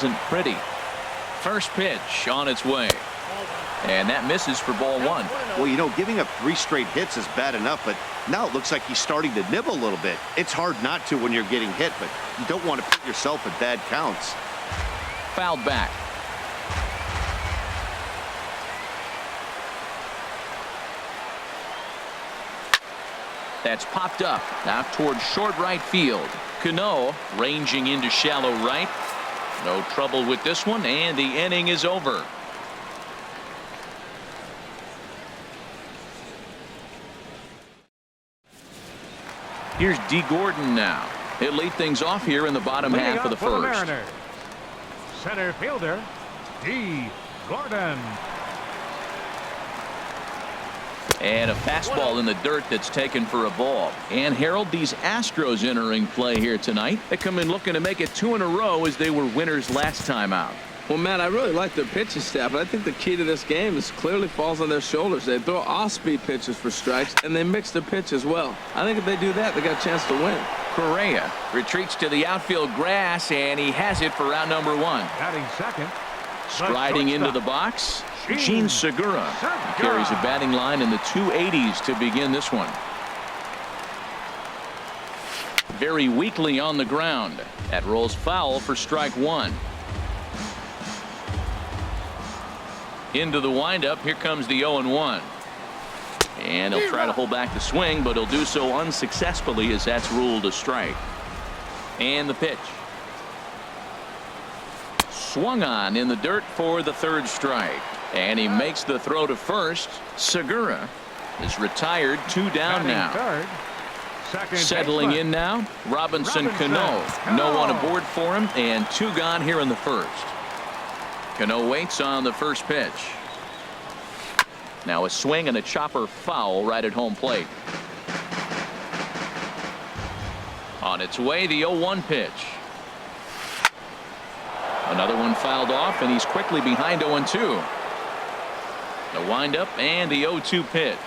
Isn't pretty. First pitch on its way. And that misses for ball one. Well, you know, giving up 3 straight hits is bad enough, but now it looks like he's starting to nibble a little bit. It's hard not to when you're getting hit, but you don't want to put yourself in bad counts. Fouled back. That's popped up out towards short right field. Cano ranging into shallow right. No trouble with this one, and the inning is over. Here's D. Gordon now. He'll lead things off here in the bottom half of the first. Mariners. Center fielder, D. Gordon. And a fastball in the dirt that's taken for a ball. And Harold, these Astros entering play here tonight. They come in looking to make it 2 in a row as they were winners last time out. Well, Matt, I really like their pitching staff, but I think the key to this game is clearly falls on their shoulders. They throw off-speed pitches for strikes, and they mix the pitch as well. I think if they do that, they got a chance to win. Correa retreats to the outfield grass, and he has it for round number 1. Batting second. Striding into the box, Gene Segura. He carries a batting line in the 280s to begin this one. Very weakly on the ground. That rolls foul for strike 1. Into the windup. Here comes the 0-1. And he'll try to hold back the swing, but he'll do so unsuccessfully as that's ruled a strike. And the pitch. Swung on in the dirt for the 3rd strike. And he makes the throw to first. Segura is retired. 2 down now. Settling in now, Robinson Cano. No one aboard for him, and 2 gone here in the first. Cano waits on the first pitch. Now a swing and a chopper foul right at home plate. On its way, the 0-1 pitch. Another one fouled off, and he's quickly behind 0-2. The windup and the 0-2 pitch.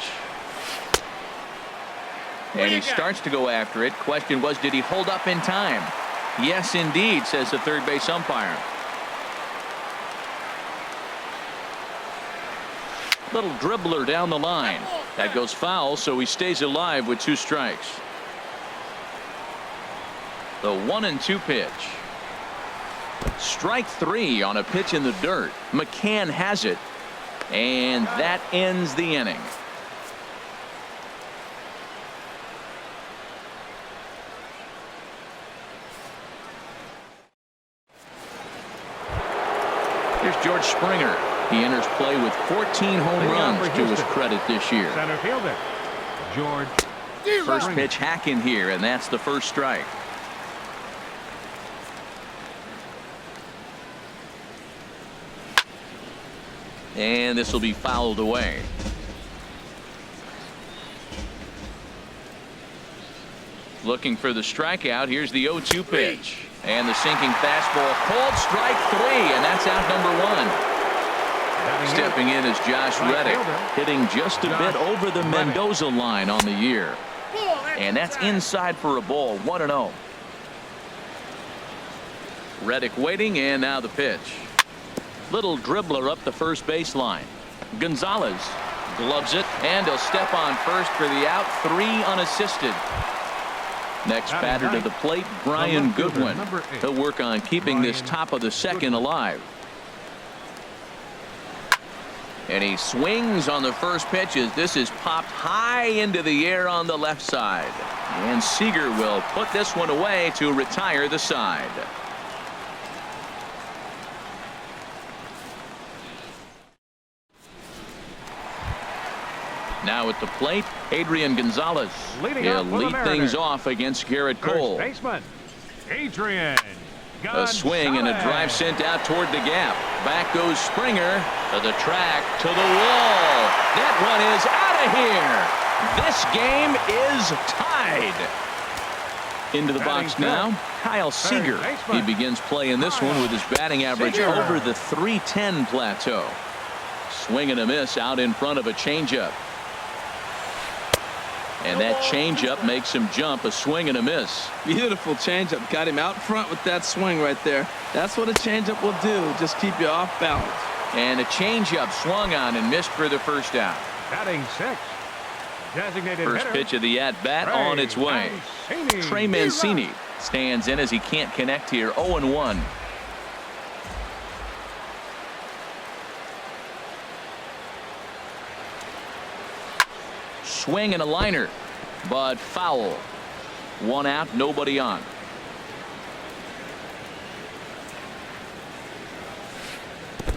And he starts to go after it. Question was, did he hold up in time? Yes, indeed, says the third base umpire. Little dribbler down the line. That goes foul, so he stays alive with 2 strikes. The 1-2 pitch. Strike 3 on a pitch in the dirt. McCann has it. And that ends the inning. Here's George Springer. He enters play with 14 home runs to his credit this year. Center fielder, George. First pitch hack in here, and that's the first strike. And this will be fouled away. Looking for the strikeout. Here's the 0-2 pitch. And the sinking fastball called strike 3, and that's out number 1. Stepping in is Josh Reddick, hitting just a bit over the Mendoza line on the year. And that's inside for a ball. 1-0. Reddick waiting, and now the pitch. Little dribbler up the first baseline. Gonzalez gloves it, and he'll step on first for the out. 3 unassisted. Next batter to the plate, Brian Goodwin. He'll work on keeping this top of the second alive. And he swings on the first pitch as this is popped high into the air on the left side. And Seager will put this one away to retire the side. Now at the plate, Adrian Gonzalez. He'll lead things off against Garrett Cole. First baseman, Adrian A swing and a drive sent out toward the gap. Back goes Springer to the track, to the wall. That one is out of here. This game is tied. Into the box now, Kyle Seager. He begins playing this one with his batting average over the .310 plateau. Swing and a miss out in front of a changeup. And that changeup makes him jump. A swing and a miss. Beautiful changeup. Got him out front with that swing right there. That's what a changeup will do. Just keep you off balance. And a changeup swung on and missed for the first out. Batting sixth. Designated First hitter, pitch of the at-bat on its way. Trey Mancini stands in as he can't connect here. 0-1. Swing and a liner, but foul. One out, nobody on.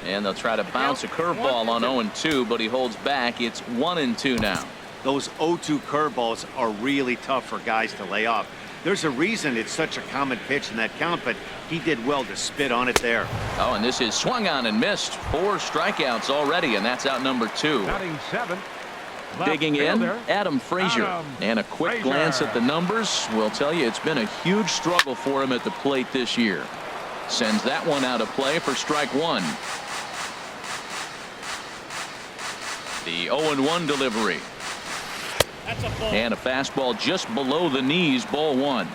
And they'll try to bounce a curveball on 0-2, but he holds back. It's 1-2 now. Those 0-2 curveballs are really tough for guys to lay off. There's a reason it's such a common pitch in that count, but he did well to spit on it there. Oh, and this is swung on and missed. 4 strikeouts already, and that's out number 2. Batting seventh. Digging in, Adam Frazier. And a quick glance at the numbers will tell you it's been a huge struggle for him at the plate this year. Sends that one out of play for strike 1. The 0-1 delivery. And a fastball just below the knees, ball 1.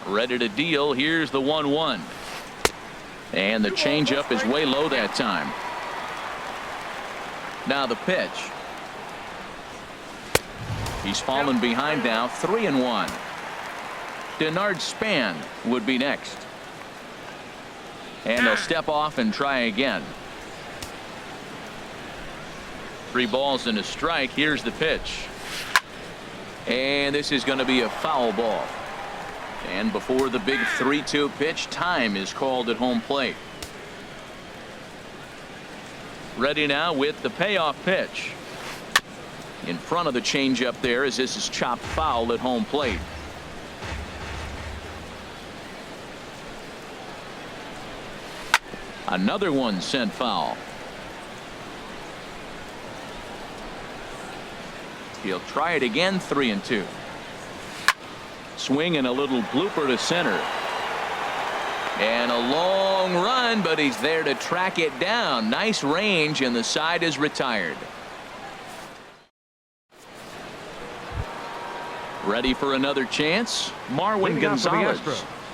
Ready to deal. Here's the 1-1. And the changeup is way low that time. Now the pitch. He's fallen behind now, 3-1. Denard Span would be next. And they'll step off and try again. 3 balls and a strike. Here's the pitch. And this is going to be a foul ball. And before the big 3-2 pitch, time is called at home plate. Ready now with the payoff pitch. In front of the changeup there as this is chopped foul at home plate. Another one sent foul. He'll try it again. 3-2. Swing and a little blooper to center. And a long run, but he's there to track it down. Nice range, and the side is retired. Ready for another chance. Marwin Gonzalez.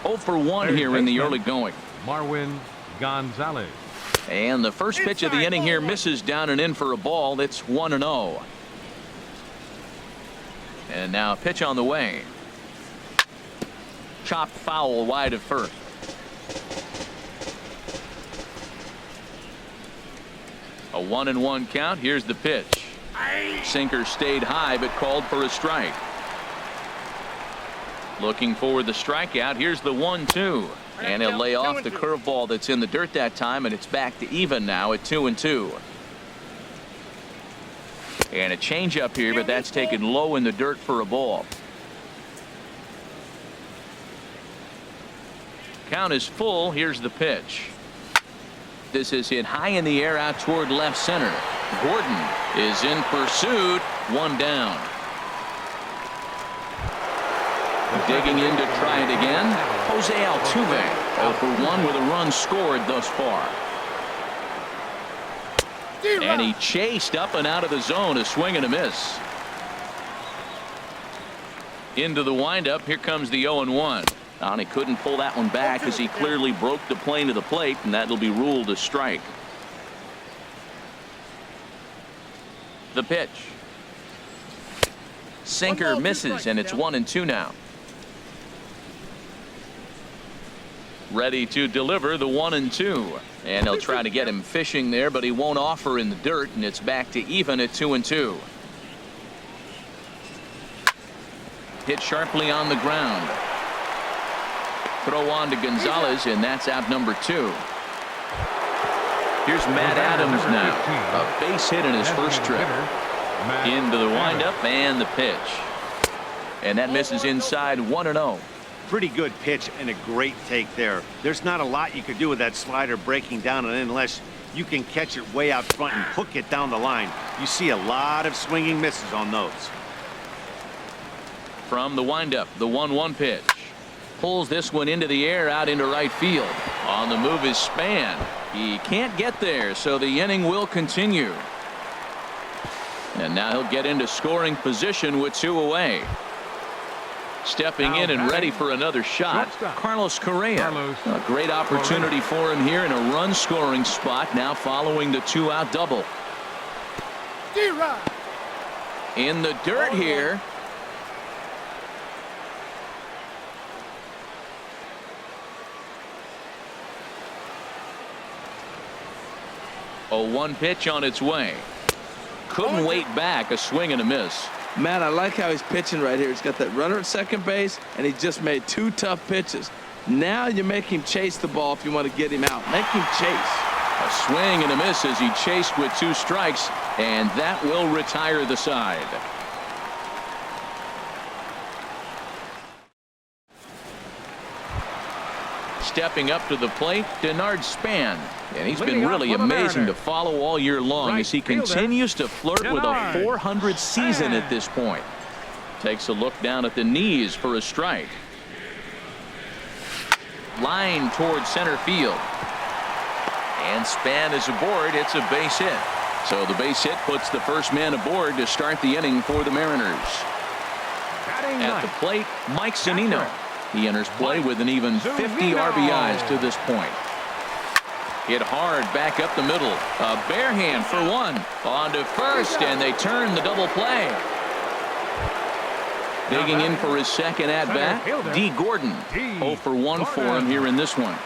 0 for 1 here in the early going. Marwin Gonzalez. And the first pitch of the inning here misses down and in for a ball. It's 1-0. And now a pitch on the way. Chopped foul wide of first. A 1-1 count. Here's the pitch. Sinker stayed high but called for a strike. Looking for the strikeout. Here's the 1-2. And he'll lay off the curveball that's in the dirt that time, and it's back to even now at 2-2. And a changeup here, but that's taken low in the dirt for a ball. Count is full. Here's the pitch. This is hit high in the air out toward left center. Gordon is in pursuit. 1 down. Digging in to try it again. Jose Altuve 0 for 1 with a run scored thus far. And he chased up and out of the zone. A swing and a miss. Into the windup. Here comes the 0-1. And he couldn't pull that one back as he clearly broke the plane to the plate, and that'll be ruled a strike. The pitch. Sinker misses, and it's 1-2 now. Ready to deliver the 1-2. And he'll try to get him fishing there, but he won't offer in the dirt, and it's back to even at 2-2. Hit sharply on the ground. Throw on to Gonzalez, and that's out number 2. Here's Matt Adams now. A base hit in his first trip. Into the windup and the pitch. And that misses inside. 1-0. Pretty good pitch and a great take there. There's not a lot you could do with that slider breaking down and unless you can catch it way out front and hook it down the line. You see a lot of swinging misses on those. From the windup, the 1-1 pitch. Pulls this one into the air out into right field. On the move is Span. He can't get there, so the inning will continue. And now he'll get into scoring position with 2 away. Stepping in and ready for another shot, Carlos Correa. A great opportunity for him here in a run scoring spot now following the 2-out double. In the dirt here. A 1 pitch on its way. Couldn't wait back. A swing and a miss. Matt, I like how he's pitching right here. He's got that runner at second base, and he just made 2 tough pitches. Now you make him chase the ball if you want to get him out. Make him chase. A swing and a miss as he chased with 2 strikes, and that will retire the side. Stepping up to the plate, Denard Span. And he's been really amazing to follow all year long as he continues to flirt with a 400 season at this point. Takes a look down at the knees for a strike. Line towards center field. And Span is aboard. It's a base hit. So the base hit puts the first man aboard to start the inning for the Mariners. At the plate, Mike Zunino. He enters play with an even 50 RBIs to this point. Hit hard back up the middle. A bare hand for 1. On to first, and they turn the double play. Digging in for his second at-bat, D. Gordon. 0 for 1 for him here in this one.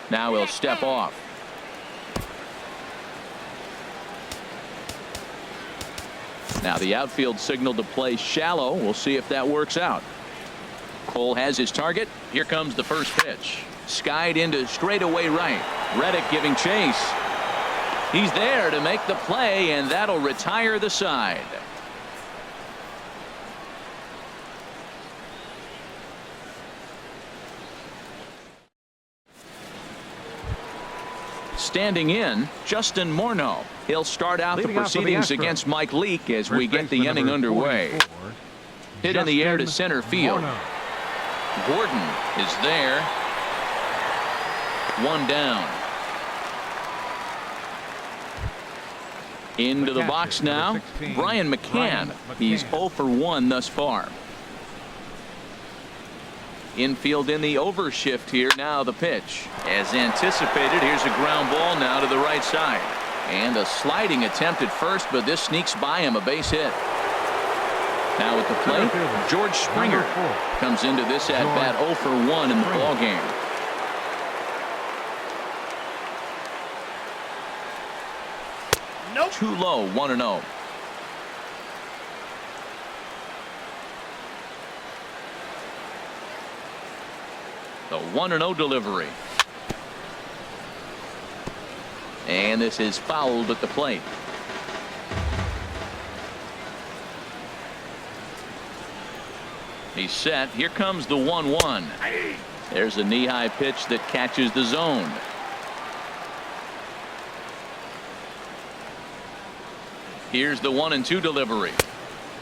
Now he'll step off. Now the outfield signal to play shallow. We'll see if that works out. Cole has his target. Here comes the first pitch. Skied into straightaway right. Reddick giving chase. He's there to make the play, and that'll retire the side. Standing in, Justin Morneau. He'll start out the proceedings against Mike Leake as we get the inning underway. Hit in the air to center field. Gordon is there. 1 down. Into the box now, Brian McCann. He's 0 for 1 thus far. Infield in the overshift here. Now the pitch. As anticipated, here's a ground ball now to the right side. And a sliding attempt at first, but this sneaks by him, a base hit. Now at the plate, George Springer comes into this at-bat 0 for 1 in the ballgame. Too low, 1-0. The 1-0 delivery. And this is fouled at the plate. He's set. Here comes the 1-1. There's a knee-high pitch that catches the zone. Here's the 1-2 delivery.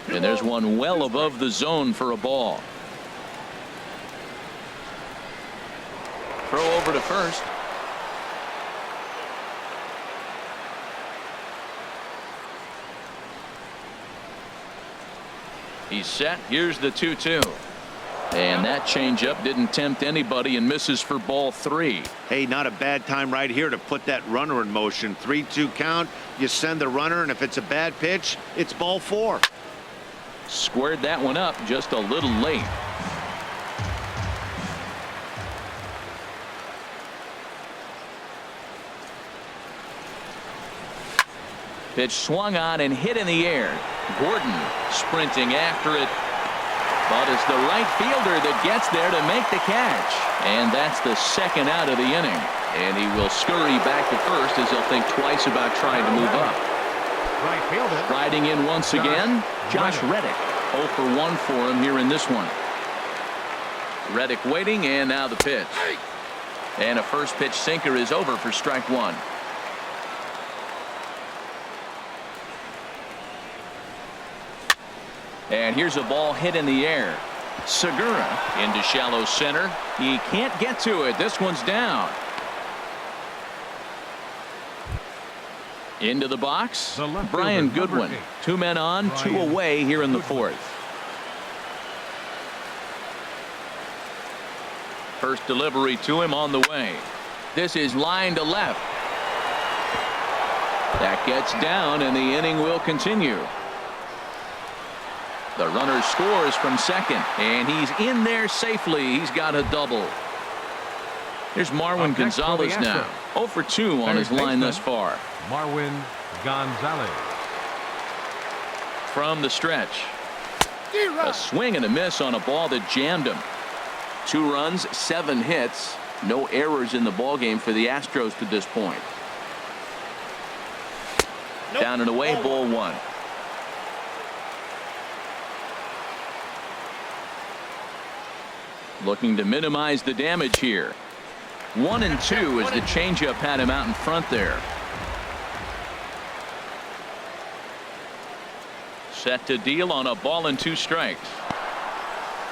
And there's one well above the zone for a ball. Throw over to first. He's set. Here's the 2-2. And that changeup didn't tempt anybody and misses for ball 3. Hey, not a bad time right here to put that runner in motion. 3-2 count. You send the runner, and if it's a bad pitch, it's ball 4. Squared that one up just a little late. Pitch swung on and hit in the air. Gordon sprinting after it. But it's the right fielder that gets there to make the catch. And that's the second out of the inning. And he will scurry back to first as he'll think twice about trying to move up. Riding in once again, Josh Reddick. 0 for 1 for him here in this one. Reddick waiting, and now the pitch. And a first pitch sinker is over for strike 1. And here's a ball hit in the air. Segura into shallow center. He can't get to it. This one's down. Into the box, The left Brian fielder, number Goodwin. 8. 2 men on, 2 Brian away here in the Goodwin. 4th. First delivery to him on the way. This is line to left. That gets down, and the inning will continue. The runner scores from second, and he's in there safely. He's got a double. Here's Marwin Up next for the Gonzalez now. 0 for 2 on his Third line baseman, thus far. Marwin Gonzalez. From the stretch. A swing and a miss on a ball that jammed him. 2 runs, 7 hits. No errors in the ballgame for the Astros to this point. Down and away, ball 1. Looking to minimize the damage here. 1 and 2 as the changeup had him out in front there. Set to deal on a ball and 2 strikes.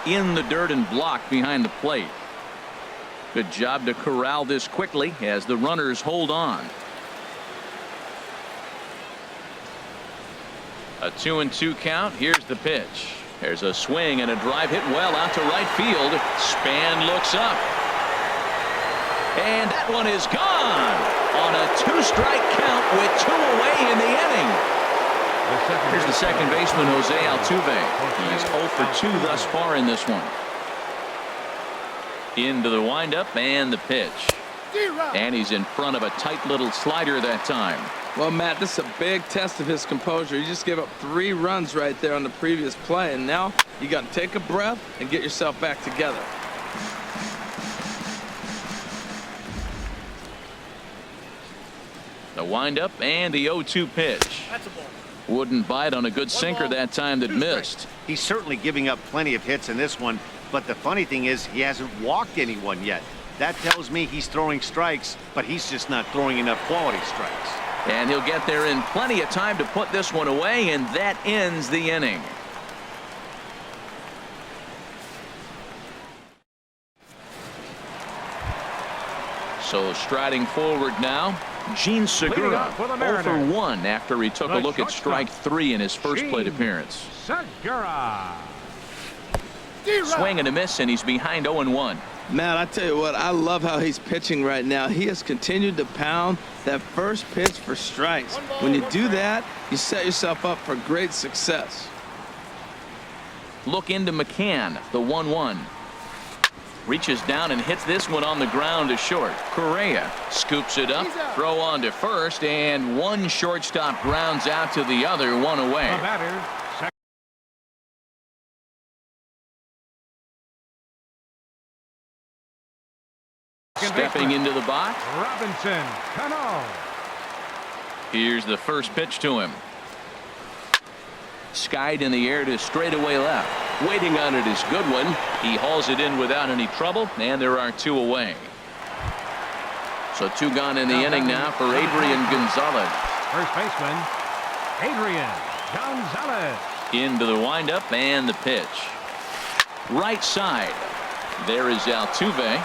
In the dirt and blocked behind the plate. Good job to corral this quickly as the runners hold on. A 2-2 count. Here's the pitch. There's a swing and a drive hit well out to right field. Span looks up. And that one is gone on a 2-strike count with 2 away in the inning. Here's the second baseman, Jose Altuve. He's 0 for 2 thus far in this one. Into the windup and the pitch. And he's in front of a tight little slider that time. Well, Matt, this is a big test of his composure. You just gave up 3 runs right there on the previous play, and now you got to take a breath and get yourself back together. The windup and the 0-2 pitch. That's a ball. Wouldn't bite on a good sinker that time that missed. He's certainly giving up plenty of hits in this one, but the funny thing is he hasn't walked anyone yet. That tells me he's throwing strikes, but he's just not throwing enough quality strikes. And he'll get there in plenty of time to put this one away, and that ends the inning. So striding forward now, Gene Segura, for the 0 for Mariners. 1 after he took a The look at shortstop, strike 3 in his first plate Gene appearance. Segura. Swing and a miss, and he's behind 0-1. Matt, I tell you what, I love how he's pitching right now. He has continued to pound that first pitch for strikes. When you do that, you set yourself up for great success. Look into McCann, the 1-1. Reaches down and hits this one on the ground to short. Correa scoops it up, throw on to first, and one shortstop grounds out to the other, 1 away. The batter, Stepping into the box. Robinson Cano. Here's the first pitch to him. Skied in the air to straightaway left. Waiting on it is Goodwin. He hauls it in without any trouble, and there are 2 away. So 2 gone in the inning now for Adrian Gonzalez. First baseman, Adrian Gonzalez. Into the windup and the pitch. Right side. There is Altuve.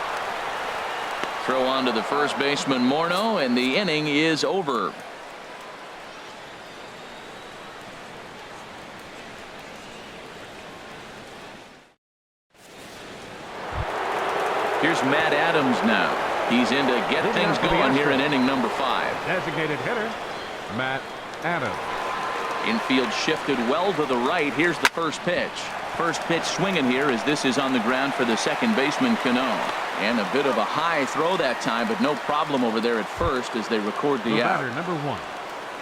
Throw on to the first baseman, Morneau, and the inning is over. Here's Matt Adams now. He's in to get things going here in inning number 5. Designated hitter, Matt Adams. Infield shifted well to the right. Here's the first pitch. First pitch swinging here as this is on the ground for the second baseman, Cano. And a bit of a high throw that time, but no problem over there at first as they record the out. Batter, number 1,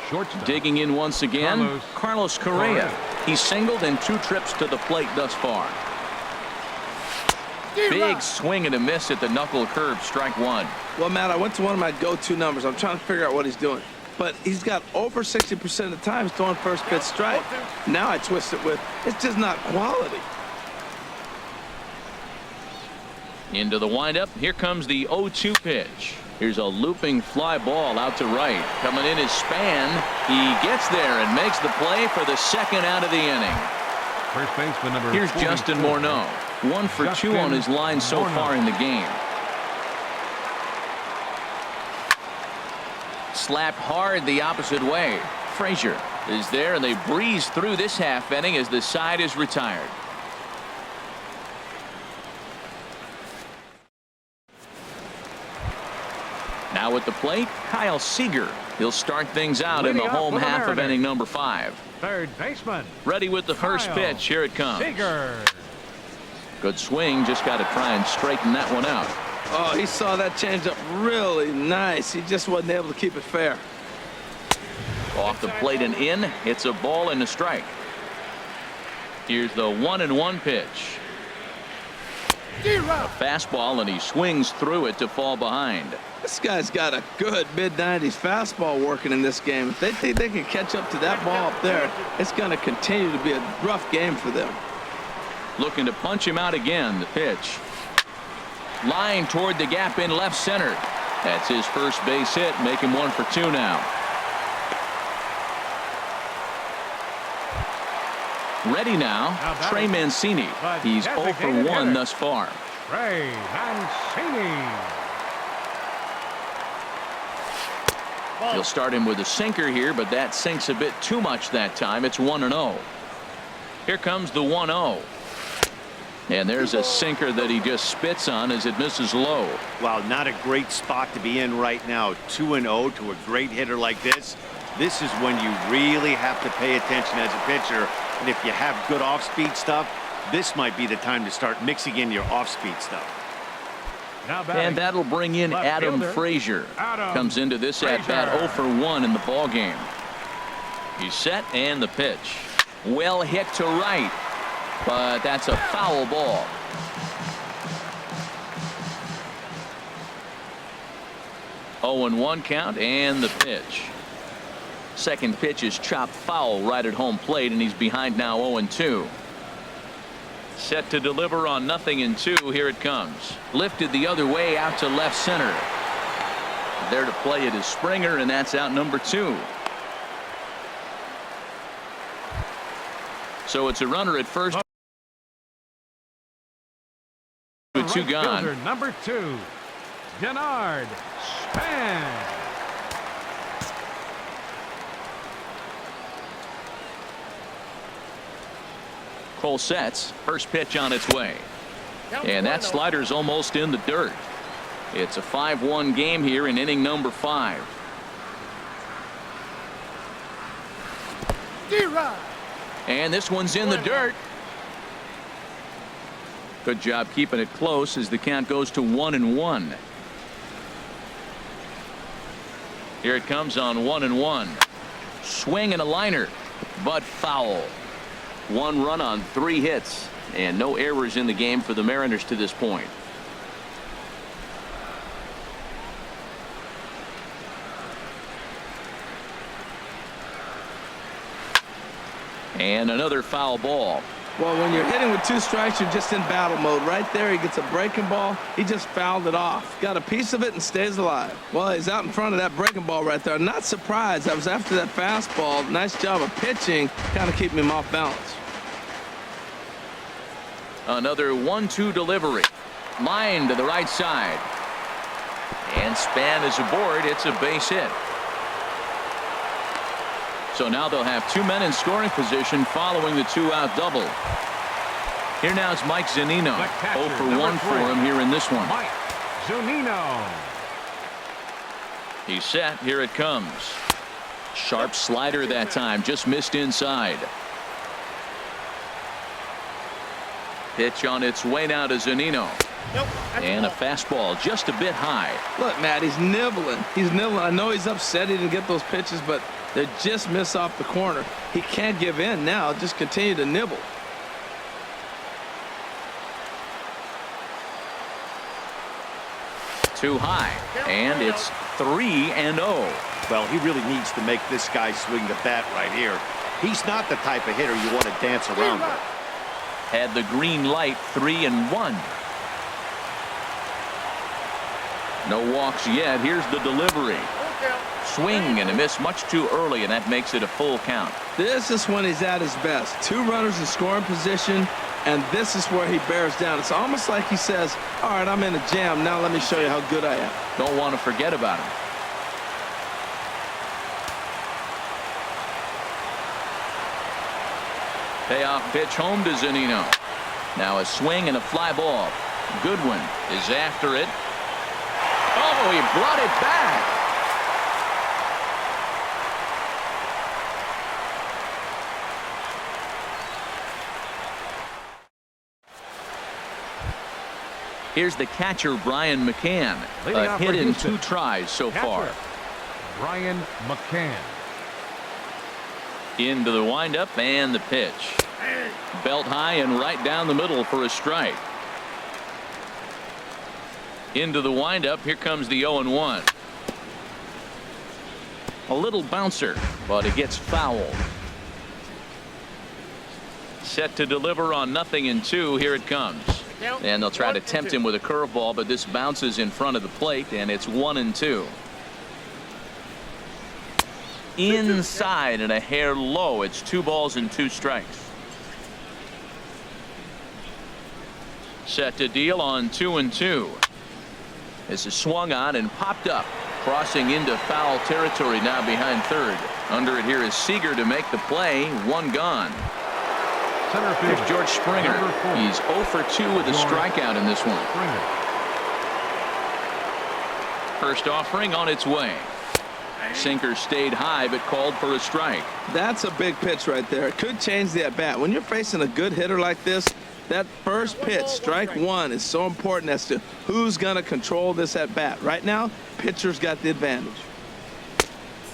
shortstop. Digging in once again, Carlos Correa. He's singled in 2 trips to the plate thus far. Big swing and a miss at the knuckle curve, strike 1. Well, Matt, I went to one of my go-to numbers. I'm trying to figure out what he's doing. But he's got over 60% of the time throwing first pitch strike. Now I twist it with, it's just not quality. Into the windup. Here comes the 0-2 pitch. Here's a looping fly ball out to right. Coming in is Span. He gets there and makes the play for the second out of the inning. First baseman, number Here's 44. Justin Morneau. 1 for 2 on his line so far in the game. Slapped hard the opposite way. Frazier is there, and they breeze through this half inning as the side is retired. Now at the plate, Kyle Seager. He'll start things out in the home half of inning number 5. Third baseman. Ready with the first pitch. Here it comes. Seager. Good swing. Just got to try and straighten that one out. Oh, he saw that changeup really nice. He just wasn't able to keep it fair. Off the plate and in. It's a ball and a strike. Here's the 1-1 pitch. A fastball, and he swings through it to fall behind. This guy's got a good mid-90s fastball working in this game. If they think they can catch up to that ball up there, it's going to continue to be a rough game for them. Looking to punch him out again. The pitch. Line toward the gap in left center. That's his first base hit. Make him 1 for 2 now. Ready now, Trey Mancini. He's 0 for 1 thus far. Trey Mancini. He'll start him with a sinker here, but that sinks a bit too much that time. It's 1-0. Here comes the 1-0. And there's a sinker that he just spits on as it misses low. Wow, not a great spot to be in right now. 2-0 to a great hitter like this. This is when you really have to pay attention as a pitcher. And if you have good off-speed stuff, this might be the time to start mixing in your off-speed stuff. And that'll bring in Adam Frazier. Comes into this at-bat 0 for 1 in the ball game. He's set, and the pitch. Well hit to right, but that's a foul ball. Oh, and 1 count, and the pitch. Second pitch is chopped foul right at home plate, and he's behind now 0-2. Set to deliver on 0-2. Here it comes. Lifted the other way out to left center. There to play it is Springer, and that's out number 2. So it's a runner at first with 2 gone. Number 2, Denard Span. Cole sets. First pitch on its way. And that slider's almost in the dirt. It's a 5-1 game here in inning number 5. And this one's in the dirt. Good job keeping it close as the count goes to 1-1. Here it comes on 1-1. Swing and a liner, but foul. 1 run on 3 hits, and no errors in the game for the Mariners to this point. And another foul ball. Well, when you're hitting with 2 strikes, you're just in battle mode. Right there, he gets a breaking ball. He just fouled it off. Got a piece of it and stays alive. Well, he's out in front of that breaking ball right there. Not surprised. That was after that fastball. Nice job of pitching, kind of keeping him off balance. Another 1-2 delivery. Line to the right side. And Span is aboard. It's a base hit. So now they'll have 2 men in scoring position following the 2-out double. Here now is Mike Zunino. 0 for 1 for him here in this one. Mike Zunino. He's set. Here it comes. Sharp slider that time. Just missed inside. Pitch on its way now to Zunino. And a fastball just a bit high. Look, Matt, he's nibbling. He's nibbling. I know he's upset he didn't get those pitches, but they just miss off the corner. He can't give in now. Just continue to nibble. Too high. And it's 3-0. Well, he really needs to make this guy swing the bat right here. He's not the type of hitter you want to dance around with. Had the green light. 3-1. No walks yet. Here's the delivery. Swing and a miss much too early, and that makes it a full count. This is when he's at his best. 2 runners in scoring position, and this is where he bears down. It's almost like he says, all right, I'm in a jam. Now let me show you how good I am. Don't want to forget about him. Payoff pitch home to Zunino. Now a swing and a fly ball. Goodwin is after it. Oh, he brought it back. Here's the catcher, Brian McCann. A hit in 2 tries so far. Brian McCann. Into the windup and the pitch. Belt high and right down the middle for a strike. Into the windup. Here comes the 0-1. A little bouncer, but it gets fouled. Set to deliver on 0-2. Here it comes. And they'll try to tempt him with a curveball, but this bounces in front of the plate, and it's 1-2. Inside and a hair low. It's 2 balls and 2 strikes. Set to deal on 2-2. This is swung on and popped up, crossing into foul territory now behind third. Under it here is Seager to make the play. 1 gone. Here's George Springer. He's 0 for 2 with a strikeout in this one. First offering on its way. Sinker stayed high but called for a strike. That's a big pitch right there. It could change the at bat. When you're facing a good hitter like this, that first pitch, strike 1, is so important as to who's going to control this at bat. Right now, pitcher's got the advantage.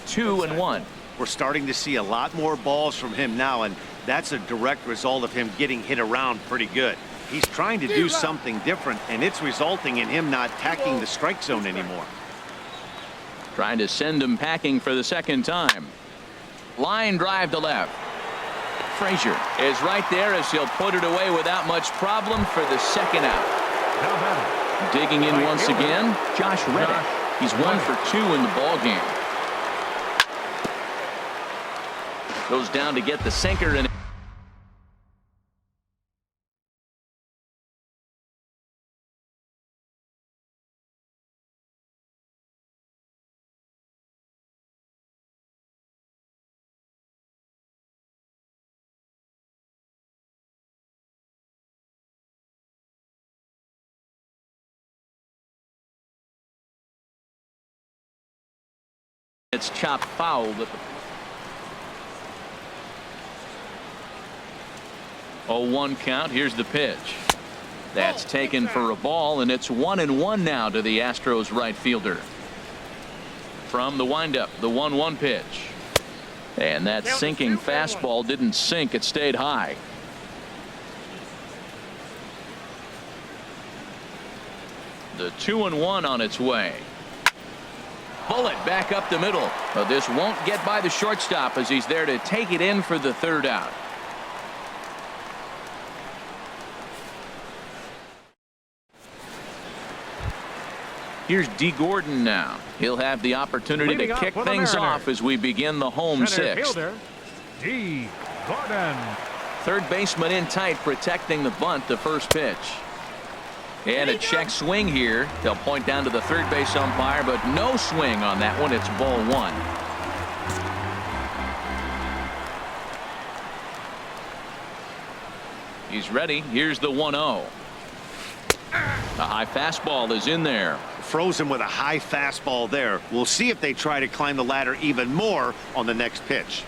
2-1. We're starting to see a lot more balls from him now, and that's a direct result of him getting hit around pretty good. He's trying to do something different, and it's resulting in him not attacking the strike zone anymore. Trying to send him packing for the second time. Line drive to left. Frazier is right there as he'll put it away without much problem for the second out. Digging in once again, Josh Reddick. He's 1 for 2 in the ball game. Goes down to get the sinker, and it's chopped foul with the 0-1 count. Here's the pitch. That's taken for a ball, and it's 1-1 now to the Astros right fielder. From the windup, the 1-1 pitch. And that sinking fastball didn't sink. It stayed high. The 2-1 on its way. Bullet back up the middle. But this won't get by the shortstop as he's there to take it in for the third out. Here's D. Gordon now. He'll have the opportunity to kick things off as we begin the home sixth. D. Gordon. Third baseman in tight, protecting the bunt, the first pitch. And a check swing here. They'll point down to the third base umpire, but no swing on that one. It's ball 1. He's ready. Here's the 1-0. A high fastball is in there. Froze him with a high fastball there. We'll see if they try to climb the ladder even more on the next pitch.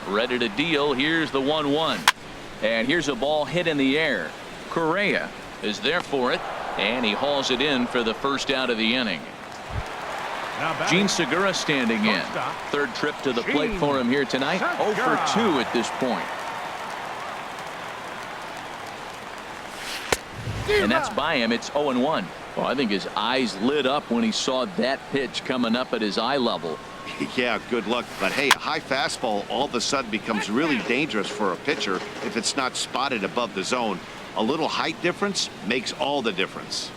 Ready to deal. Here's the 1-1. And here's a ball hit in the air. Correa is there for it, and he hauls it in for the first out of the inning. Gene Segura standing in. Third trip to the plate for him here tonight. 0 for 2 at this point. And that's by him. It's 0-1. Well, I think his eyes lit up when he saw that pitch coming up at his eye level. Yeah, good luck. But hey, a high fastball all of a sudden becomes really dangerous for a pitcher if it's not spotted above the zone. A little height difference makes all the difference.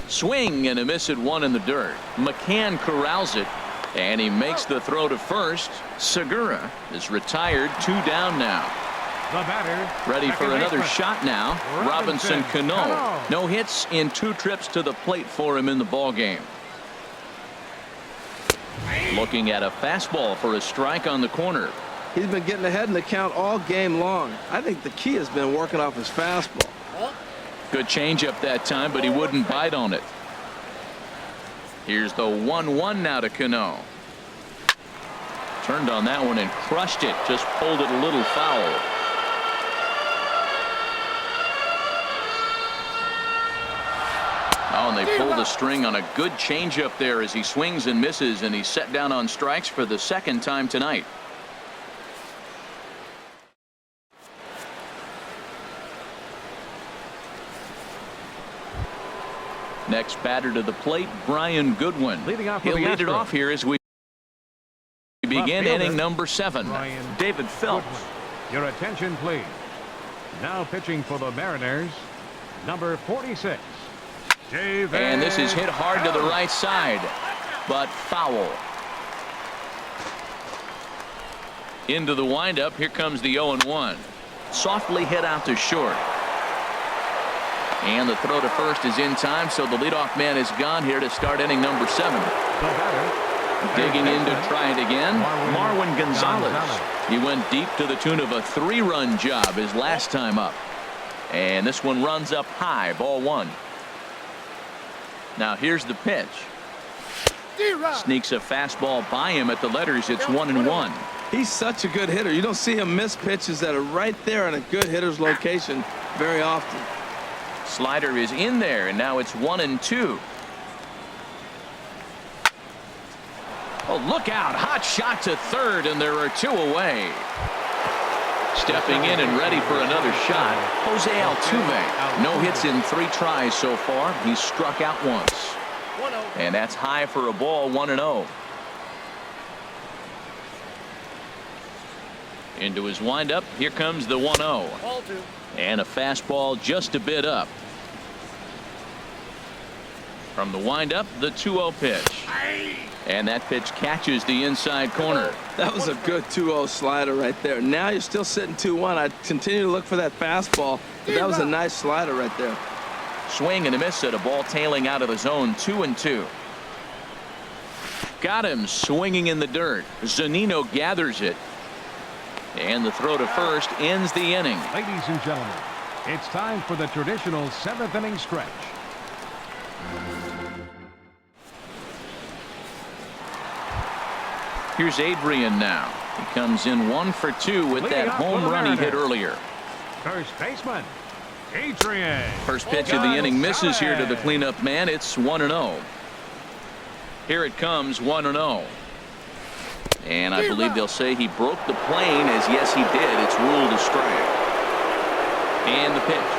Swing and a miss at 1 in the dirt. McCann corrals it, and he makes the throw to first. Segura is retired. 2 down now. The batter, ready for another baseman. shot now. Robinson Cano. No hits in 2 trips to the plate for him in the ball game. Looking at a fastball for a strike on the corner. He's been getting ahead in the count all game long. I think the key has been working off his fastball. Good changeup that time, but he wouldn't bite on it. Here's the 1-1 now to Cano. Turned on that one and crushed it. Just pulled it a little foul. Oh, and they pulled the string on a good changeup there as he swings and misses, and he's set down on strikes for the second time tonight. Next batter to the plate, Brian Goodwin. Leading off for He'll the lead it Astros. off here as we begin fielder, inning number 7. Brian David Phelps. Goodwin. Your attention, please. Now pitching for the Mariners, number 46. David And this is hit hard to the right side, but foul. Into the windup. Here comes the 0-1. Softly hit out to short. And the throw to first is in time, so the leadoff man is gone here to start inning number 7. The batter, Digging in to try it again, Marwin Gonzalez. He went deep to the tune of a 3-run job his last time up. And this one runs up high, ball 1. Now here's the pitch. Sneaks a fastball by him at the letters. It's 1-1. He's such a good hitter. You don't see him miss pitches that are right there in a good hitter's location very often. Slider is in there, and now it's 1-2. Oh, look out. Hot shot to third, and there are 2 away. Stepping in and ready for another shot, Jose Altuve. No hits in 3 tries so far. He's struck out once. And that's high for a ball, 1-0. Into his windup. Here comes the 1-0. And a fastball just a bit up. From the windup, the 2-0 pitch. And that pitch catches the inside corner. That was a good 2-0 slider right there. Now you're still sitting 2-1. I'd continue to look for that fastball, but that was a nice slider right there. Swing and a miss at a ball tailing out of the zone, 2-2. Got him swinging in the dirt. Zunino gathers it. And the throw to first ends the inning. Ladies and gentlemen, it's time for the traditional 7th inning stretch. Here's Adrian now. He comes in 1 for 2 with Leading that off for home the run he hit Mariners. earlier. First baseman, Adrian. First pitch of the inning misses here to the cleanup man. It's 1-0. Here it comes, 1-0. And I believe they'll say he broke the plane, as yes he did. It's ruled a strike. And the pitch.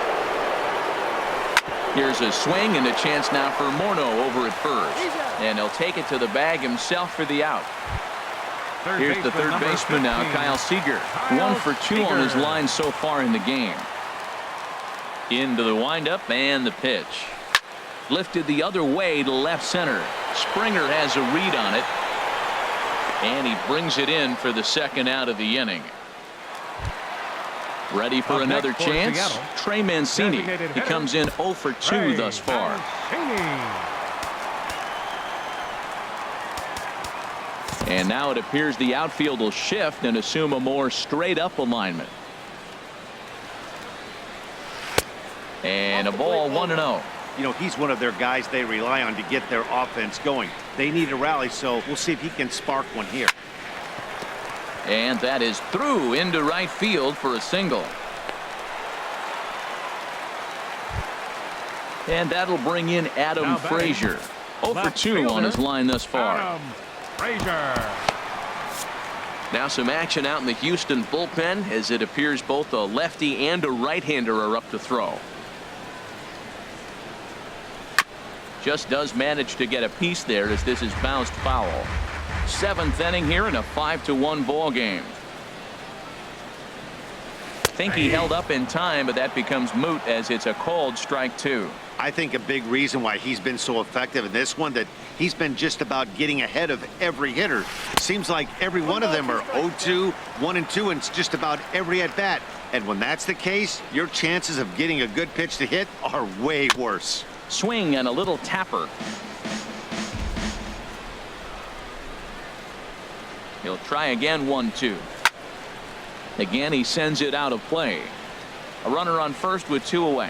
Here's a swing and a chance now for Morneau over at first. And he'll take it to the bag himself for the out. Here's the third baseman now, Kyle Seager. 1 for 2 on his line so far in the game. Into the windup and the pitch. Lifted the other way to left center. Springer has a read on it. And he brings it in for the second out of the inning. Ready for another chance? Trey Mancini. He comes in 0 for 2 thus far. And now it appears the outfield will shift and assume a more straight up alignment. And a ball, 1-0. You know, he's one of their guys they rely on to get their offense going. They need a rally, so we'll see if he can spark one here. And that is through into right field for a single. And that'll bring in Adam Frazier. 0 for 2 on his line thus far. Adam Frazier. Now some action out in the Houston bullpen, as it appears both a lefty and a right-hander are up to throw. Just does manage to get a piece there as this is bounced foul. 7th inning here in a 5-1 ball game. Think he held up in time, but that becomes moot as it's a called strike 2. I think a big reason why he's been so effective in this one, that he's been just about getting ahead of every hitter. Seems like every one of them are 0-2, 1-2, and it's just about every at bat. And when that's the case, your chances of getting a good pitch to hit are way worse. Swing and a little tapper. He'll try again, 1-2. Again, he sends it out of play. A runner on first with 2 away.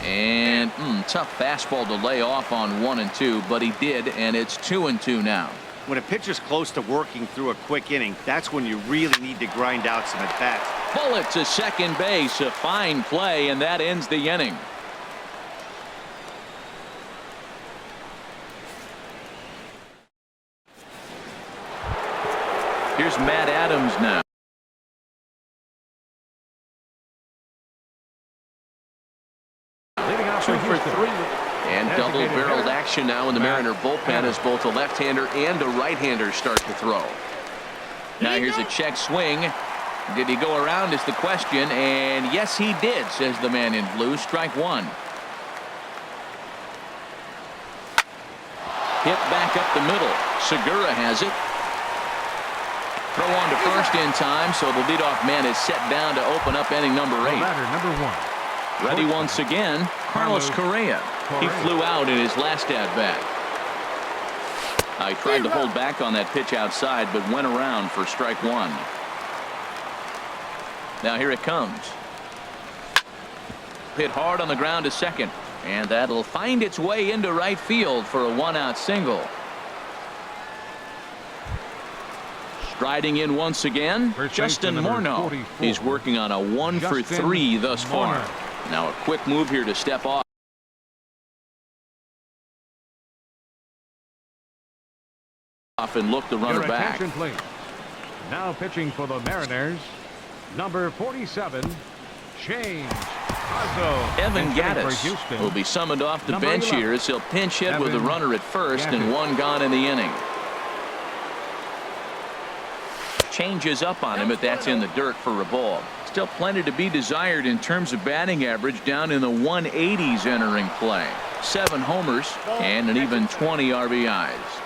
And tough fastball to lay off on 1 and 2, but he did, and it's 2 and 2 now. When a pitcher's close to working through a quick inning, that's when you really need to grind out some at-bats. Bullet to second base, a fine play, and that ends the inning. Here's Matt Adams now. Leading off 2 for Houston. 3. And double-barreled action now in the Mariner bullpen as both a left-hander and a right-hander start to throw. Now here's a check swing. Did he go around is the question, and yes he did, says the man in blue. Strike 1. Hit back up the middle. Segura has it. Throw on to first in time, so the leadoff man is set down to open up inning number 8. Batter number 1. Ready once again, Carlos Correa. He flew out in his last at-bat. He tried to hold back on that pitch outside, but went around for strike 1. Now here it comes. Hit hard on the ground to second, and that'll find its way into right field for a 1-out single. Striding in once again, Justin Morneau. He's working on a 1 for 3 thus far. Now a quick move here to step off and look the runner back. Please. Now pitching for the Mariners, number 47, Shane Rizzo. Evan Gattis will be summoned off the bench here as he'll pinch hit with a runner at first and 1 gone in the inning. Changes up on him, but that's in the dirt for a ball. Still plenty to be desired in terms of batting average, down in the 180s entering play. 7 homers and an even 20 RBIs.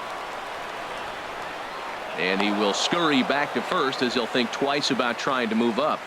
And he will scurry back to first as he'll think twice about trying to move up.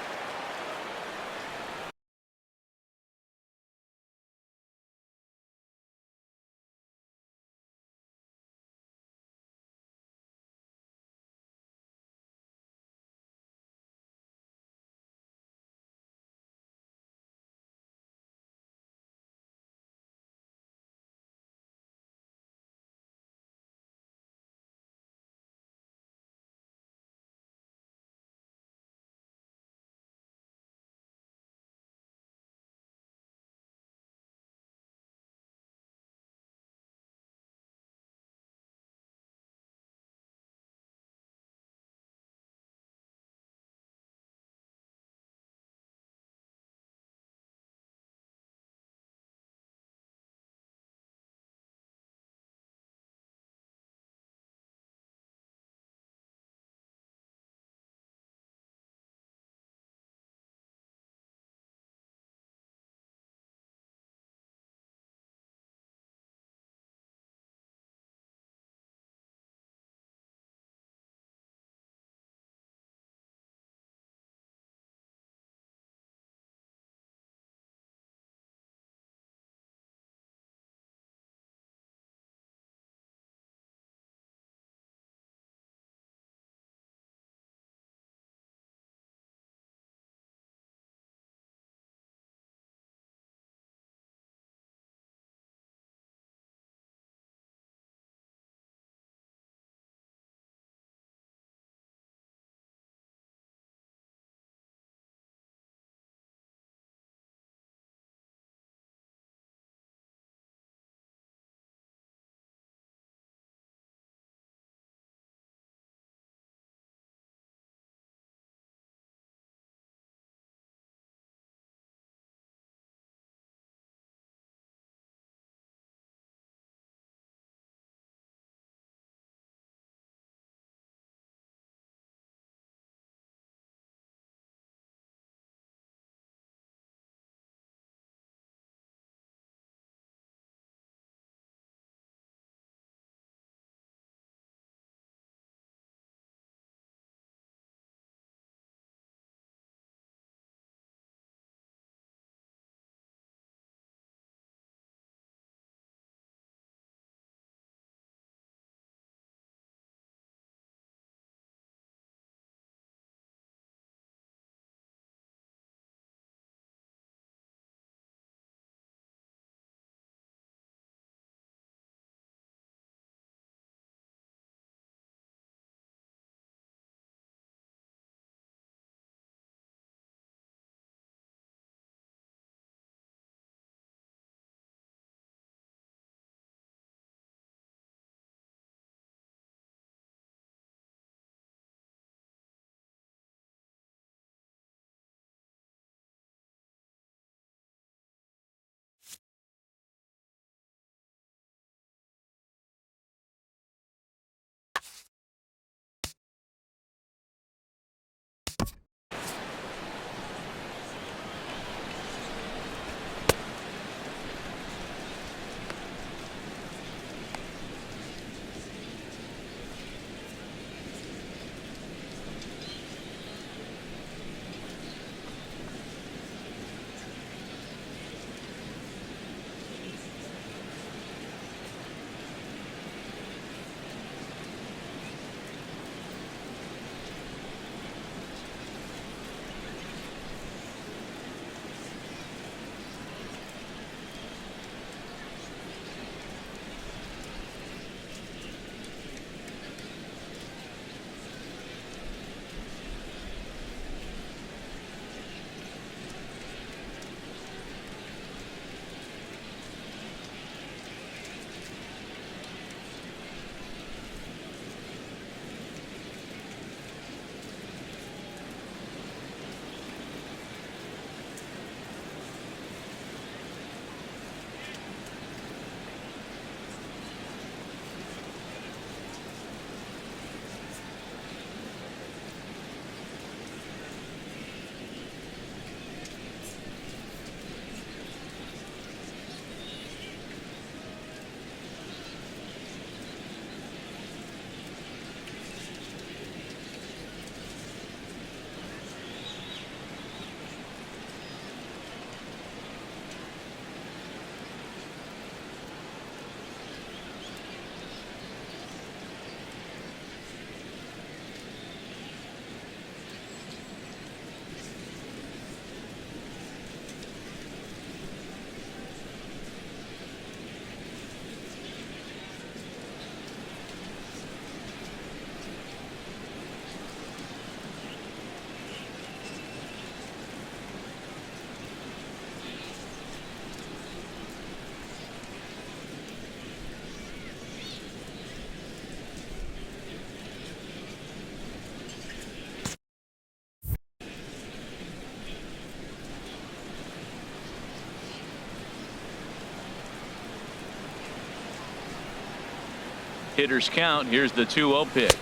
Hitters count. Here's the 2-0 pitch.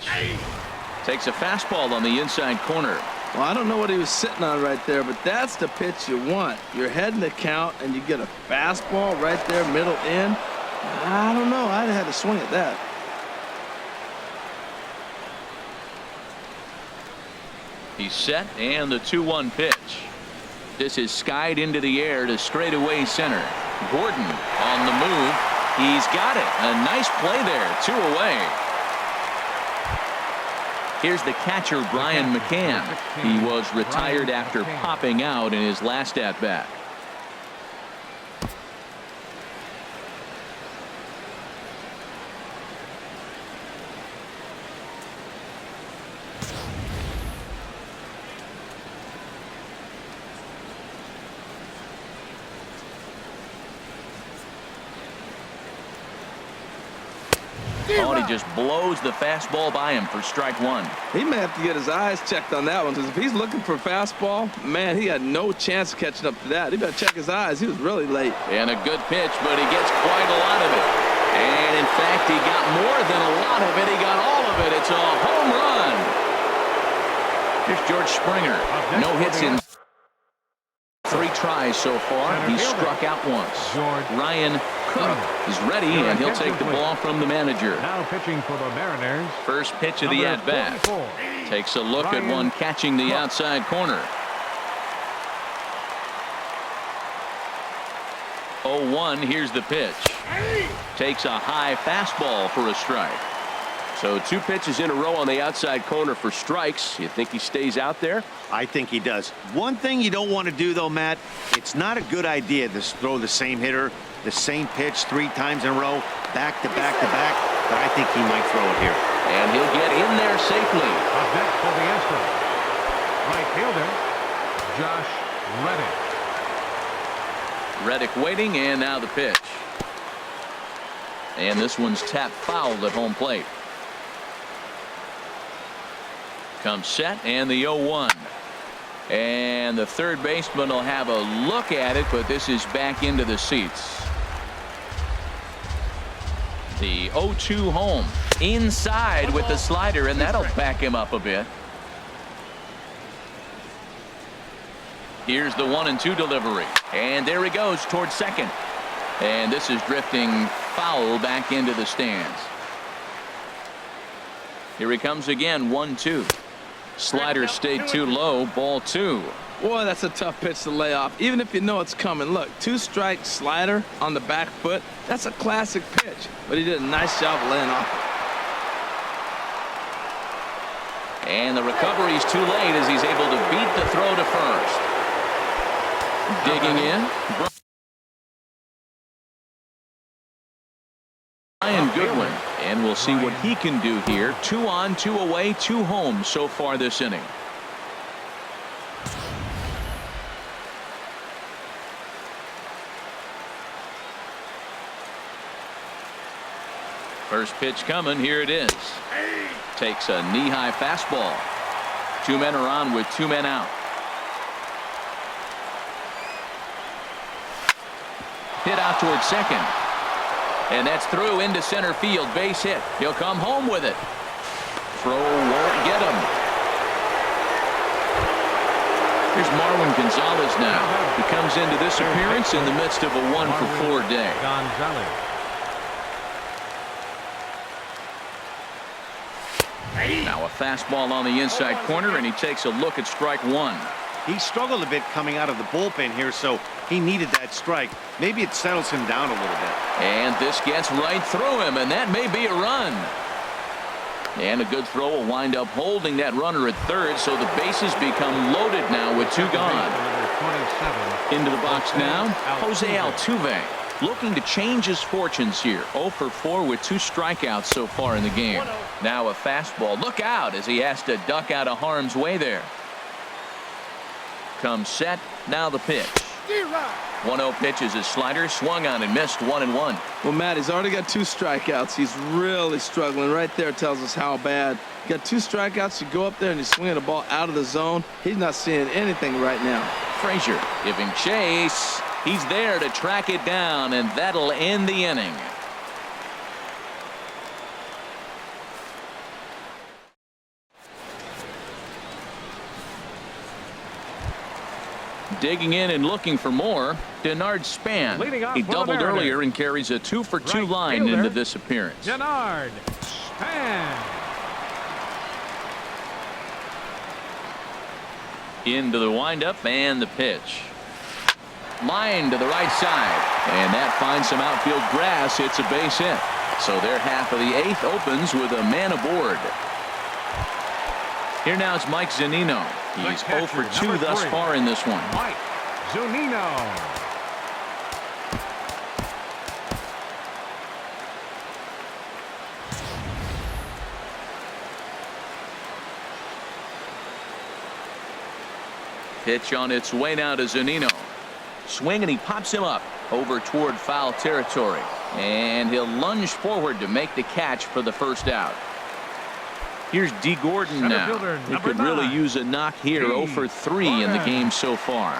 Takes a fastball on the inside corner. Well, I don't know what he was sitting on right there, but that's the pitch you want. You're heading the count, and you get a fastball right there, middle in. I don't know. I'd have had to swing at that. He's set, and the 2-1 pitch. This is skied into the air to straightaway center. Gordon on the move. He's got it. A nice play there. 2 away. Here's the catcher, Brian McCann. He was retired after popping out in his last at-bat. Oh, and he just blows the fastball by him for strike one. He may have to get his eyes checked on that one, because if he's looking for a fastball, man, he had no chance of catching up to that. He better check his eyes. He was really late. And a good pitch, but he gets quite a lot of it. And in fact, he got more than a lot of it. He got all of it. It's a home run. Here's George Springer. No hits in 3 tries so far. He struck out once. Ryan Cook is ready, and he'll take the ball from the manager. Now pitching for the Mariners. First pitch of the at-bat. Takes a look at one catching the outside corner. 0-1. Here's the pitch. Takes a high fastball for a strike. So 2 pitches in a row on the outside corner for strikes. You think he stays out there? I think he does. One thing you don't want to do, though, Matt, it's not a good idea to throw the same hitter, the same pitch 3 times in a row, back to back to back, but I think he might throw it here. And he'll get in there safely. Up next for the Astros, right fielder, Josh Reddick. Reddick waiting, and now the pitch. And this one's tapped foul at home plate. Comes set, and the 0-1. And the third baseman will have a look at it, but this is back into the seats. The 0-2 home. Inside with the slider, and that'll back him up a bit. Here's the 1-2 delivery. And there he goes towards second. And this is drifting foul back into the stands. Here he comes again, 1-2. Slider stayed too low, ball 2. Boy, that's a tough pitch to lay off, even if you know it's coming. Look, 2-strike slider on the back foot. That's a classic pitch, but he did a nice job of laying off it. And the recovery's too late as he's able to beat the throw to first. Digging in. Brian Goodwin. And we'll see what he can do here. 2 on, 2 away, 2 home so far this inning. First pitch coming. Here it is. Takes a knee-high fastball. 2 men are on with 2 men out. Hit out towards second. And that's through into center field. Base hit. He'll come home with it. Throw won't get him. Here's Marwin Gonzalez now. He comes into this appearance in the midst of a 1-for-4 day. Now a fastball on the inside corner, and he takes a look at strike 1. He struggled a bit coming out of the bullpen here, so he needed that strike. Maybe it settles him down a little bit. And this gets right through him, and that may be a run. And a good throw will wind up holding that runner at third, so the bases become loaded now with 2 gone. Into the box now, Jose Altuve, looking to change his fortunes here. 0-for-4 with 2 strikeouts so far in the game. Now a fastball. Look out as he has to duck out of harm's way there. Comes set. Now the pitch. 1-0 pitch is his slider. Swung on and missed. 1-1. Well, Matt, he's already got 2 strikeouts. He's really struggling. Right there tells us how bad. Got 2 strikeouts. You go up there and you swing the ball out of the zone. He's not seeing anything right now. Frazier giving chase. He's there to track it down, and that'll end the inning. Digging in and looking for more, Denard Span. He doubled earlier and carries a 2-for-2 line into this appearance. Denard Span. Into the windup and the pitch. Line to the right side, and that finds some outfield grass. It's a base hit. So their half of the 8th opens with a man aboard. Here now is Mike Zunino. He's 0-for-2 thus far in this one. Mike Zunino. Pitch on its way now to Zunino. Swing, and he pops him up over toward foul territory. And he'll lunge forward to make the catch for the first out. Here's D. Gordon now. He could really use a knock here. 0-for-3 in the game so far.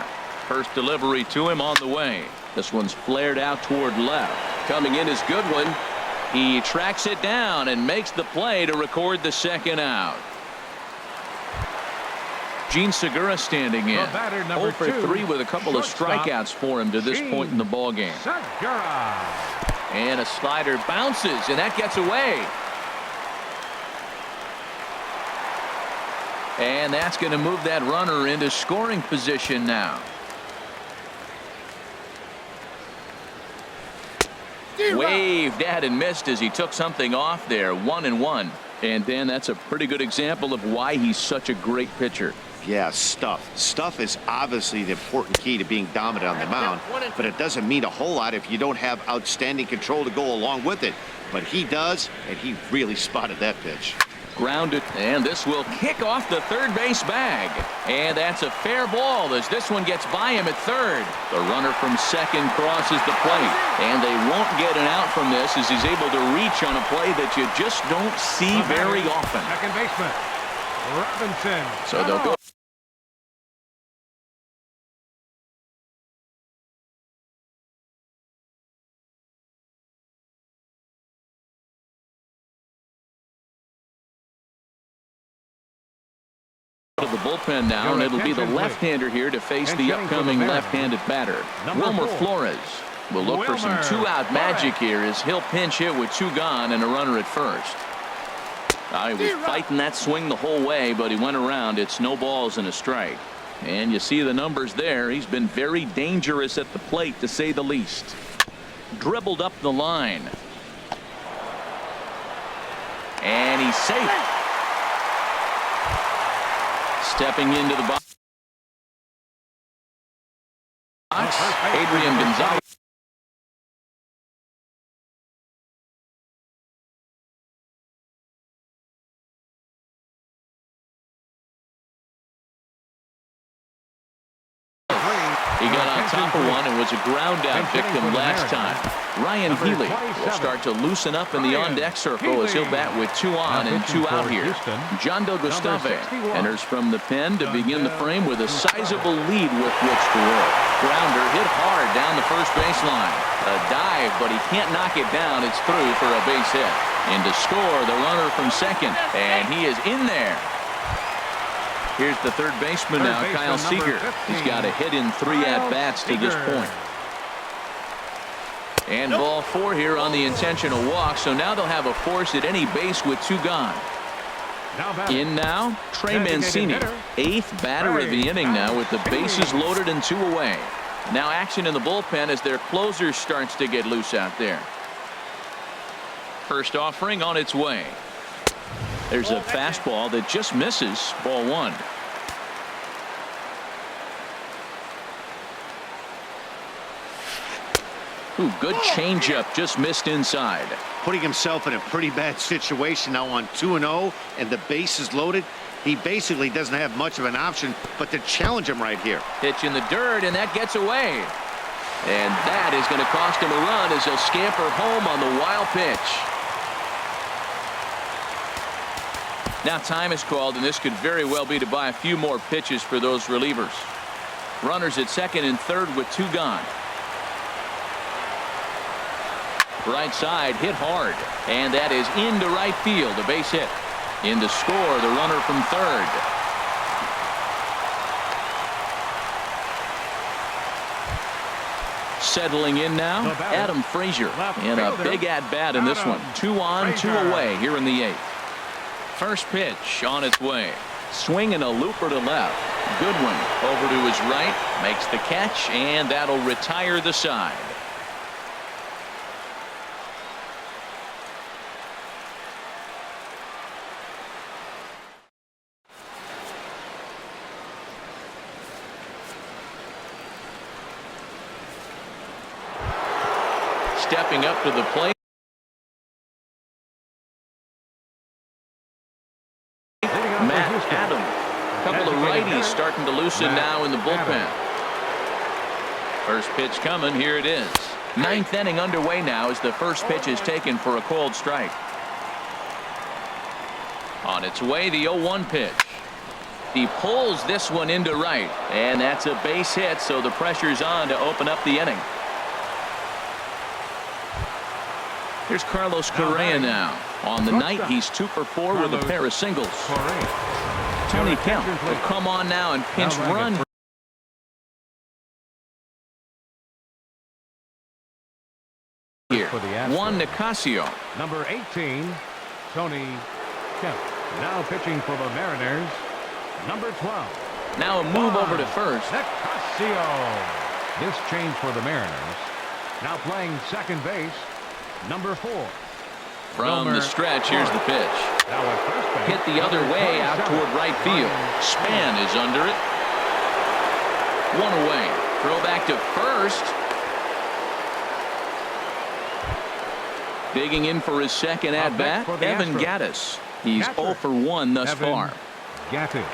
First delivery to him on the way. This one's flared out toward left. Coming in is Goodwin. He tracks it down and makes the play to record the second out. Gene Segura standing in. 0-for-3 with a couple of strikeouts for him to this point in the ballgame. And a slider bounces, and that gets away. And that's going to move that runner into scoring position now. Waved at and missed as he took something off there. 1-1. And Dan, that's a pretty good example of why he's such a great pitcher. Yeah, stuff. Stuff is obviously the important key to being dominant on the mound, but it doesn't mean a whole lot if you don't have outstanding control to go along with it. But he does, and he really spotted that pitch. Grounded, and this will kick off the third base bag. And that's a fair ball as this one gets by him at third. The runner from second crosses the plate, and they won't get an out from this as he's able to reach on a play that you just don't see very often. Second baseman Robinson. So they'll go. of the bullpen now, and it'll be the left-hander here to face the upcoming left-handed batter. Wilmer Flores will look for some two-out magic here as he'll pinch hit with two gone and a runner at first. He was fighting that swing the whole way, but he went around. It's no balls and a strike. And you see the numbers there. He's been very dangerous at the plate, to say the least. Dribbled up the line. And he's safe. Stepping into the box. Adrian Gonzalez. He got on top of one and was a ground out victim last time. Ryan Healy will start to loosen up in the on-deck circle as he'll bat with two on and two out here. John Del Gustave enters from the pen to begin the frame with a sizable lead with which to work. Grounder hit hard down the first baseline. A dive, but he can't knock it down. It's through for a base hit. In to score the runner from second, and he is in there. Here's the third baseman now, Kyle Seager. He's got a hit in 3 at-bats to this point. And ball 4 here on the intentional walk, so now they'll have a force at any base with two gone. In now, Trey Mancini, 8th batter of the inning now with the bases loaded and 2 away. Now action in the bullpen as their closer starts to get loose out there. First offering on its way. There's a fastball that just misses. Ball 1. Ooh, good changeup, just missed inside. Putting himself in a pretty bad situation now on 2-0 and the base is loaded. He basically doesn't have much of an option but to challenge him right here. Pitch in the dirt, and that gets away. And that is going to cost him a run as he'll scamper home on the wild pitch. Now time is called, and this could very well be to buy a few more pitches for those relievers. Runners at second and third with two gone. Right side hit hard, and that is into right field, a base hit. In to score the runner from third. Settling in now, Adam Frazier, and a big at-bat in this one. 2 on, 2 away here in the 8th. First pitch on its way. Swing and a looper to left. Goodwin over to his right, makes the catch, and that'll retire the side. Stepping up to the plate. Couple of righties starting to loosen now in the bullpen. First pitch coming. Here it is. 9th inning underway now as the first pitch is taken for a called strike. On its way, the 0-1 pitch. He pulls this one into right, and that's a base hit, so the pressure's on to open up the inning. Here's Carlos Correa now. On the night, he's 2 for 4 with a pair of singles. Tony Kemp will come on now and pinch run. Here, Juan Nicasio. Number 18, Tony Kemp. Now pitching for the Mariners, number 12. Now a move over to first. Nicasio. This change for the Mariners. Now playing second base, number 4. From the stretch, here's the pitch. Hit the other way out toward right field. Span is under it. 1 away. Throw back to first. Digging in for his second at-bat, Evan Gattis. He's 0 for 1 thus far. Gattis.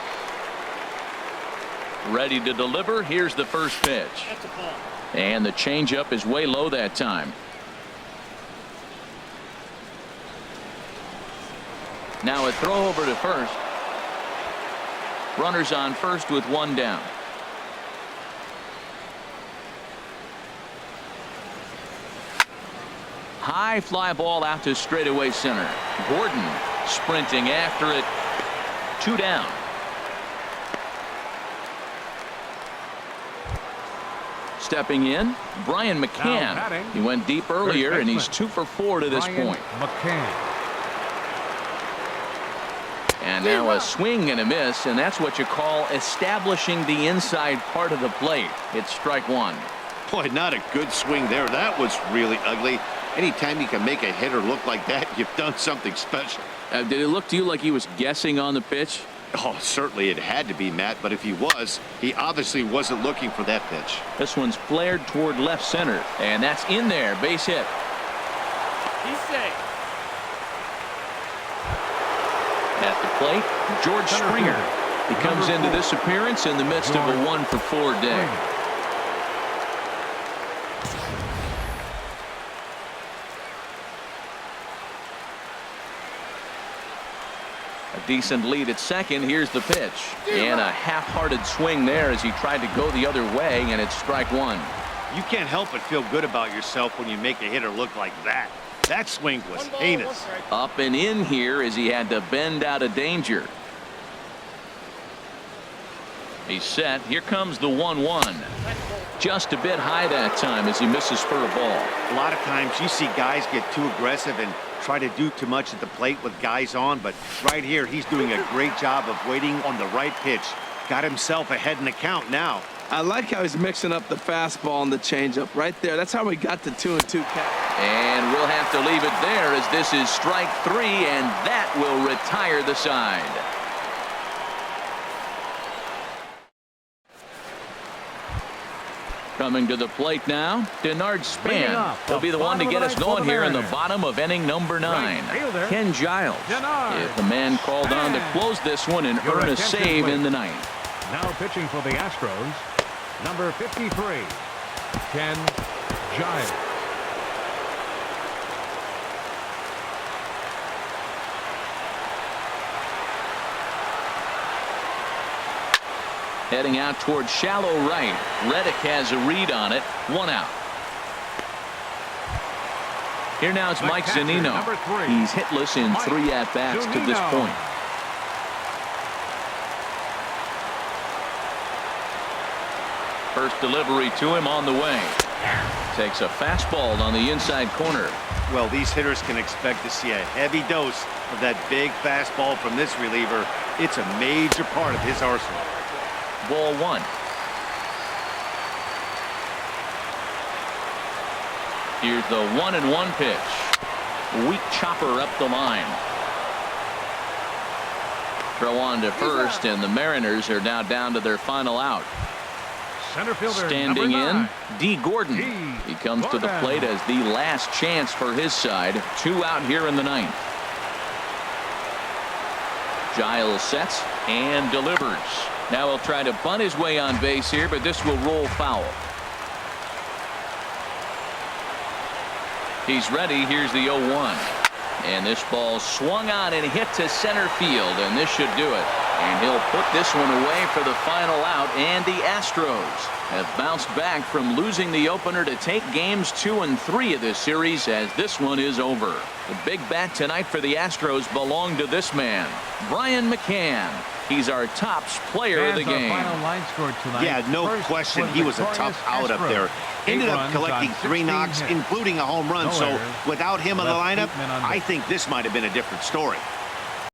Ready to deliver. Here's the first pitch. And the changeup is way low that time. Now a throw over to first. Runners on first with 1 down. High fly ball out to straightaway center. Gordon sprinting after it. 2 down. Stepping in, Brian McCann. He went deep earlier, and he's 2 for 4 to this point. McCann. And now a swing and a miss, and that's what you call establishing the inside part of the plate. It's strike one. Boy, not a good swing there. That was really ugly. Anytime you can make a hitter look like that, you've done something special. Did it look to you like he was guessing on the pitch? Oh, certainly it had to be, Matt, but if he was, he obviously wasn't looking for that pitch. This one's flared toward left center, and that's in there. Base hit. He's safe. At the plate, George Springer. He comes into this appearance in the midst of a 1 for 4 day. A decent lead at second. Here's the pitch. And a half-hearted swing there as he tried to go the other way, and it's strike one. You can't help but feel good about yourself when you make a hitter look like that. That swing was heinous. Up and in here as he had to bend out of danger. He's set. Here comes the 1-1. Just a bit high that time as he misses for a ball. A lot of times you see guys get too aggressive and try to do too much at the plate with guys on, but right here he's doing a great job of waiting on the right pitch. Got himself ahead in the count now. I like how he's mixing up the fastball and the changeup right there. That's how we got the 2-2 count. And we'll have to leave it there as this is strike 3, and that will retire the side. Coming to the plate now, Denard Span. He'll be the one to get us going here in the bottom of inning number 9. Ken Giles. If the man called on to close this one and earn a save in the 9th. Now pitching for the Astros, number 53, Ken Giles. Heading out toward shallow right. Reddick has a read on it. 1 out. Here now it's Mike Zunino. He's hitless in 3 at-bats to this point. First delivery to him on the way. Takes a fastball on the inside corner. Well, these hitters can expect to see a heavy dose of that big fastball from this reliever. It's a major part of his arsenal. Ball 1. Here's the 1-1 pitch. Weak chopper up the line. Throw on to first, and the Mariners are now down to their final out. Center fielder, standing in, D. Gordon. He comes to the Gordon. plate as the last chance for his side. 2 out here in the 9th. Giles sets and delivers. Now he'll try to bunt his way on base here, but this will roll foul. He's ready. Here's the 0-1. And this ball swung on and hit to center field, and this should do it. And he'll put this one away for the final out, and the Astros have bounced back from losing the opener to take games 2 and 3 of this series as this one is over. The big bat tonight for the Astros belonged to this man, Brian McCann. He's our tops player of the game. Yeah, no question. He was a tough out up there. Ended up collecting 3 knocks, including a home run. So without him in the lineup, I think this might have been a different story.